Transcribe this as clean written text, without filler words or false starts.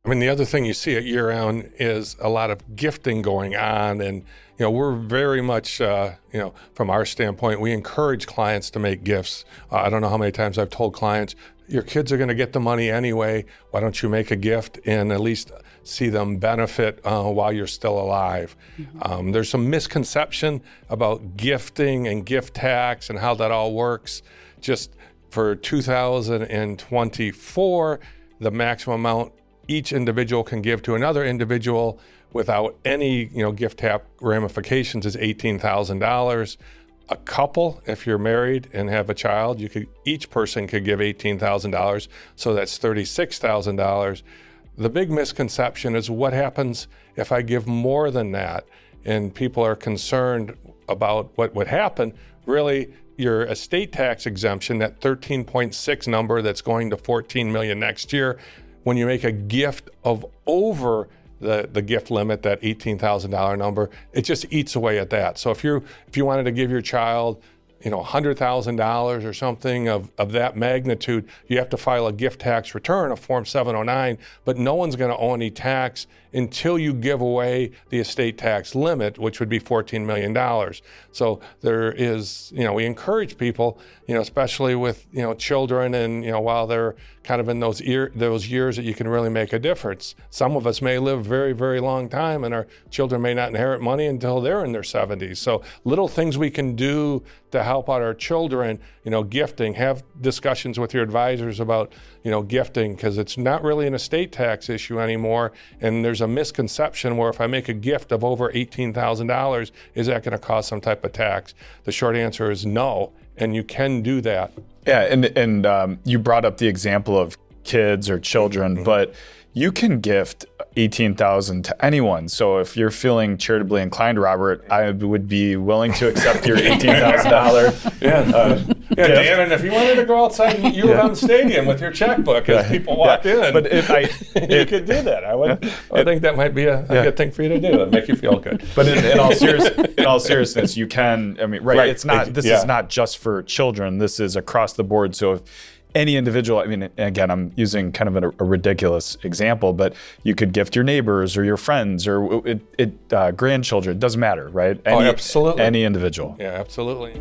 I mean, the other thing you see at year-round is a lot of gifting going on, and we're very much, from our standpoint, we encourage clients to make gifts. I don't know how many times I've told clients, your kids are going to get the money anyway. Why don't you make a gift and at least see them benefit while you're still alive? Mm-hmm. There's some misconception about gifting and gift tax and how that all works. Just for 2024, the maximum amount each individual can give to another individual without any gift tax ramifications is $18,000. A couple, if you're married and have a child, each person could give $18,000, so that's $36,000. The big misconception is what happens if I give more than that, and people are concerned about what would happen. Really, your estate tax exemption, that 13.6 number that's going to 14 million next year, when you make a gift of over the gift limit, that $18,000 number, it just eats away at that. So if you wanted to give your child $100,000 or something of that magnitude, you have to file a gift tax return, a Form 709, but no one's going to owe any tax until you give away the estate tax limit, which would be $14 million. So there is, we encourage people, especially with, children and, while they're kind of in those years that you can really make a difference. Some of us may live very, very long time, and our children may not inherit money until they're in their 70s. So little things we can do to help out our children, gifting, have discussions with your advisors about, gifting, because it's not really an estate tax issue anymore. And there's a misconception where if I make a gift of over $18,000, is that going to cause some type of tax? The short answer is no, and you can do that. Yeah, and you brought up the example of kids or children, mm-hmm. but you can gift $18,000 to anyone. So if you're feeling charitably inclined, Robert, I would be willing to accept your $18,000. Dan, and if you wanted to go outside and you were on the stadium with your checkbook as people walked in, but if you could do that. I think that might be a good thing for you to do. It'd make you feel good. But in all seriousness, you can. I mean, right? It's not. This is not just for children. This is across the board. So if any individual, I mean, again, I'm using kind of a ridiculous example, but you could gift your neighbors or your friends or grandchildren. It doesn't matter, right? Absolutely. Any individual. Yeah, absolutely.